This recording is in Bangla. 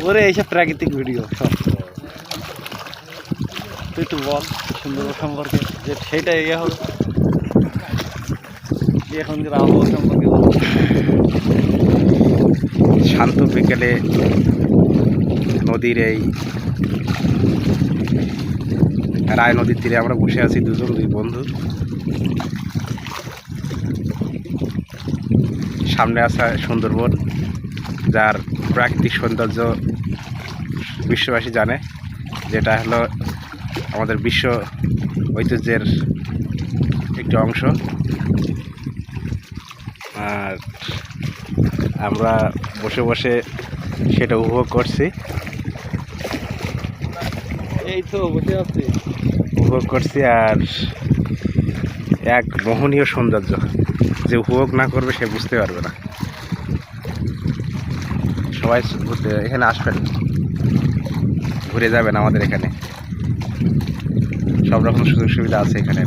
ওরে এইসব প্রাকৃতিক ভিডিও সব। তুই একটু বল সুন্দরবন সম্পর্কে, যে সেটা ইয়ে হবে এখনকার আবহাওয়া সম্পর্কে। শান্ত বিকেলে নদীর এই রায় নদীর তীরে আমরা বসে আছি দুই বন্ধু। সামনে আছে সুন্দরবন, যার প্রাকৃতিক সৌন্দর্য বিশ্ববাসী জানে, যেটা হলো আমাদের বিশ্ব ঐতিহ্যের একটি অংশ। আর আমরা বসে বসে সেটা উপভোগ করছি। এই তো বসে আছি, উপভোগ করছি। আর এক মোহনীয় সৌন্দর্য, যে উপভোগ না করবে সে বুঝতে পারবে না। সবাই ঘুরতে এখানে আসবেন, ঘুরে যাবেন। আমাদের এখানে সব রকম সুযোগ সুবিধা আছে এখানে।